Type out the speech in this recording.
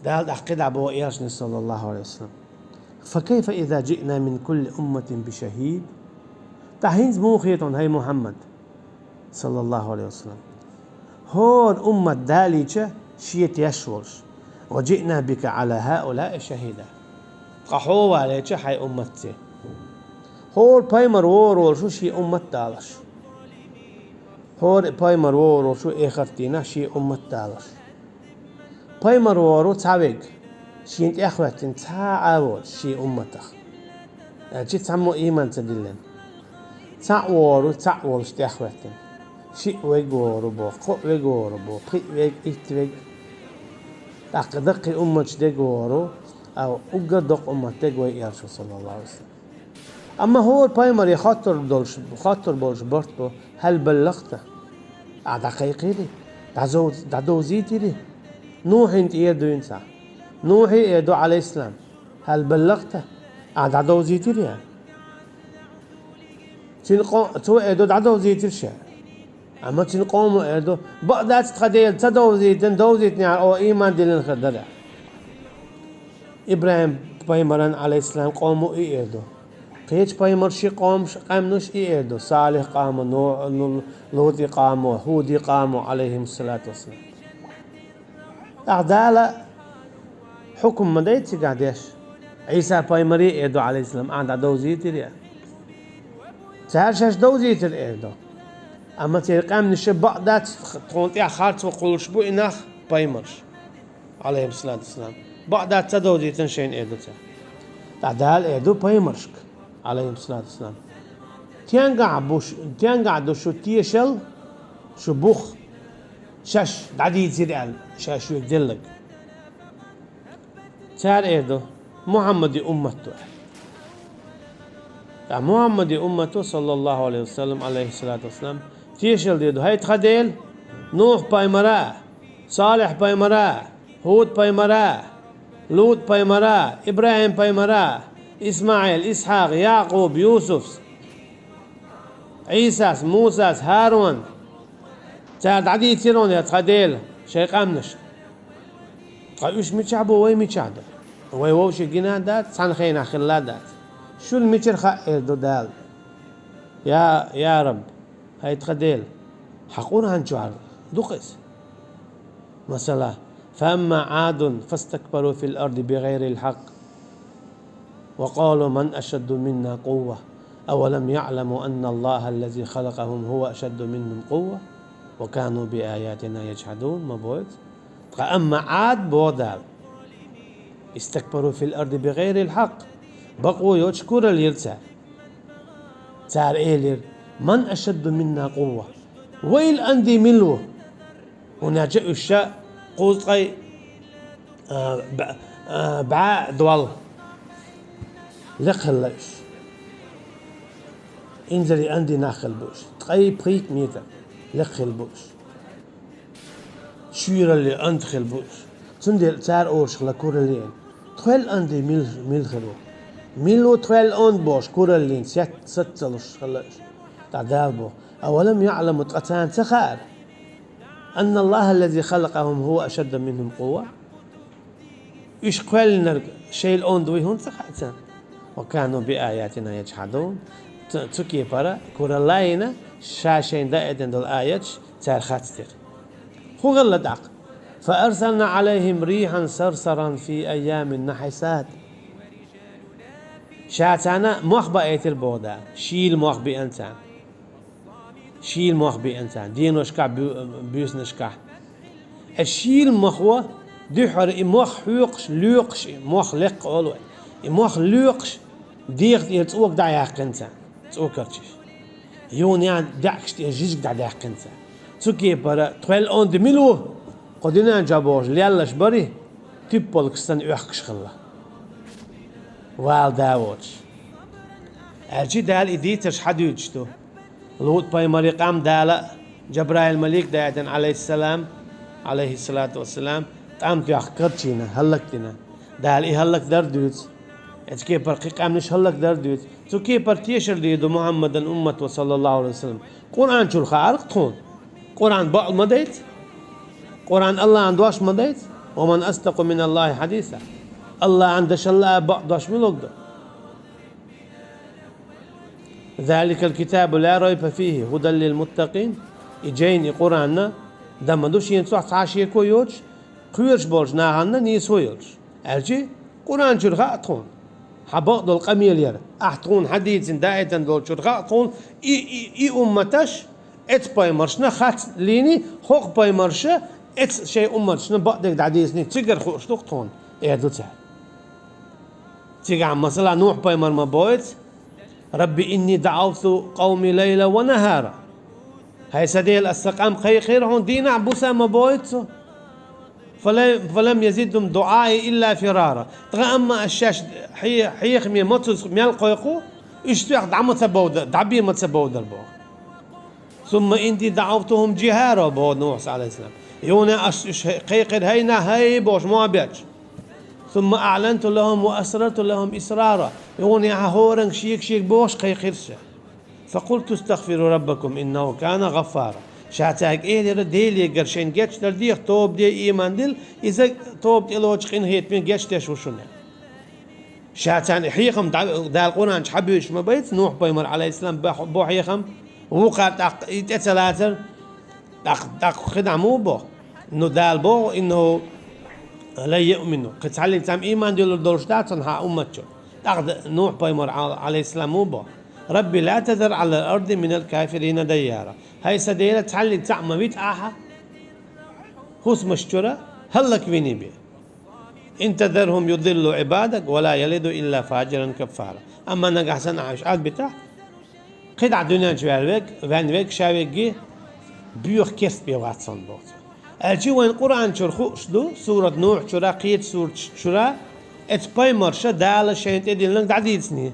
دال أحقد عبو إياشني صلى الله عليه وسلم. فكيف إذا جئنا من كل أمة بشهيد؟ تحينز موخيتون هاي محمد صلى الله عليه وسلم. هون أمة داليشة شيت يشورش وجئنا بك على هؤلاء شهيدا. قحوا عليك حي أمتي. هور بايمر وور شو شي أمة دالش. هور بايمر وور شو إخرتينا شي أمة دالش. بايمر وور تعويق شينت إخواتين تعاود شي أمتك. أجي تعمو إيمان تدلن. تعور تعورش تأخواتين. شي ويجور بو قو ويجور بو قي ويج إتويج. دق أمة دجورو أو أجدق أمة دجوي يرشو صلى الله عليه وسلم. أما هو البايمر خاطر بولش برتو هل بلغته؟ دقيقي لي دعو زيتي لي نوح انت يدو انسا نوحي يدو عليه السلام هل بلغته؟ دعو زيتي لي تو يدو دعو زيتي الشيء أما تنقوم يدو بقدات تخديل تدو زيتن دو زيتني أو إيمان دلين خدرع إبراهيم بايمران عليه السلام قوموا يدو قيش بايمر شي قام نوش يدو صالح قاموا نوح لوط قاموا هود قاموا عليهم الصلاة والسلام أعدالة حكم مديت قاعديش عيسى بايمر يدو عليه السلام دو زيتي ليه تعرفش دو زيتر يدو أما تلقام نشبع دات تونتي خارج وقولش بو إنخ بايمرش عليه الصلاة والسلام بعد تدو زيتن شين يدو تعدال يدو بايمرشك عليه الصلاة والسلام تيانقع دو شو تيشل شو بوخ شاش دعدي يزيد شاش يقدلك تار يدو محمد أمته محمد أمته صلى الله عليه وسلم عليه الصلاة والسلام تيشل ديدو هاي تخديل نوح بايمرا صالح بايمرا هود بايمرا لوط بايمرا إبراهيم بايمرا إسماعيل إسحاق يعقوب يوسف عيسى موسى هارون تاد عدي تيرون يا تخديل شيء قامنش قايوش متشعبو وي متشعدو وي ووش جنا دات سان خينا خلا دات شو المتر خائر دال يا رب هاي تخديل حقونا هنجوار دقس مثلا فأما عاد فاستكبروا في الأرض بغير الحق وقالوا من أشد منا قوة أولم يعلموا أن الله الذي خلقهم هو أشد منهم قوة وكانوا بآياتنا يجحدون ما بويت أما عاد بودال استكبروا في الأرض بغير الحق بقوا يشكر اليرسال تار إيلير من أشد منا قوة ويل أندي ملو هنا جاء الشاء قوطي بعاء دوال لقلش انزلي عندي ناخل بوش تقي بريك ميتا لقل بوش شير اللي أندخل بوش تندل تار أورش لكور اللين تخيل عندي ميل خلو ميلو تخيل أند بوش كور اللين ستلش خلاش تعدال بو أولم يعلموا تقتان تخار أن الله الذي خلقهم هو أشد منهم قوة إيش قال نرق شيء الأند ويهون تخاتان وكانوا بآياتنا يجحدون تكي برا كور لاينا شاشين دائدن دول آيات تار خاتتر خو غلا داق فأرسلنا عليهم ريحا صرصرا في أيام النحسات شاتانا مخبأ ايتر بودا شيل مخبئ انسان شيل مخبئ انسان دين وشكع بيوس نشكع الشيل مخوة دحر مخ حيقش ليقش مخ لق أولوي مخ ليقش ديغت يتسوق دع يحق انسان تسوكرتش يون يعني دعكش تيجيك دع يحق انسان تسوكي برا تخيل اون دميلو قدنا جابوش ليالش بري تيبول كستان يحقش خلا وال داوتش الجي دال إديتش حديدشتو لوط باي مريقام دالا جبرائيل ملك دايتن عليه السلام عليه الصلاة والسلام تامت يحقرتشينا هلكتنا دال هلك دردوت اتكي برقيق امنش هلك دردوت تو كي برتيشر ديدو محمد أمة صلى الله عليه وسلم قرآن شو الخارق تون قرآن بعض مديت قرآن الله عندواش مديت ومن أصدق من الله حديثا الله عندش الله بقدش ملقده ذلك الكتاب لا ريب فيه هدى للمتقين إجين قرآن دم دوش ينصح عاشي كويوش قيرش بولش ناهنا نيسويلش أرجي قرآن شرخاء تون حبق دول قميل ير أحتون حديث دائتا دول شرخاء تون إي أمتش إت باي مرشنا خات ليني خوق باي مرشة إت شيء أمتشنا بقدك دعديسني تيجر خوش تون إيه دوتها تيجي عم مثلا نوح باي مرما بويت ربي إني دعوت قومي ليلا ونهارا هاي سديل السقام خير هون دينا عبوسا ما بويتسو فلم يزيدهم دعائي إلا فرارا تغا أما الشاش حيخ مي متوس ميال قيقو اشتيق دعمو تبودر دعبي ما تبودر بو ثم إني دعوتهم جهارا بو نوح عليه السلام يونا قيقر هينا هاي بوش ما بيتش ثم أعلنت لهم وأسررت لهم إسرارا يوني هورن شيك بوش قيقرش فقلت استغفروا ربكم إنه كان غفارا شاتاك إيه ديلي قرشين جيتش ترديخ توب دي إيمان دل إذا توب دي لوجقين هيت من جيتش تشوشونه شاتان حيخم دال قرآن حبيش ما بيت نوح بيمر عليه السلام بو حيخم وقع يتسلاتر دق خدعمو بو إنه دال بو إنه لا يؤمنوا قتالي تام إيمان دول دولشتاتن ها أمتشو دق نوح بيمر عليه السلام مو بو ربي لا تذر على الأرض من الكافرين ديارا هاي سديلة تعلي تعمى بيت آها خوس مشترى هلك بيني بي إن تذرهم يضلوا عبادك ولا يلدوا إلا فاجرا كفارا أما نجح سنة عايش عاد بتاع قطع دنيا جوالك فانويك شاويك بيوخ كيف بيوغات صنبوت الجي وين قرآن شرخو شدو سورة نوح شرا قيت سورة شرا اتباي مرشا دالة شاين تدين لنك دعديد سنين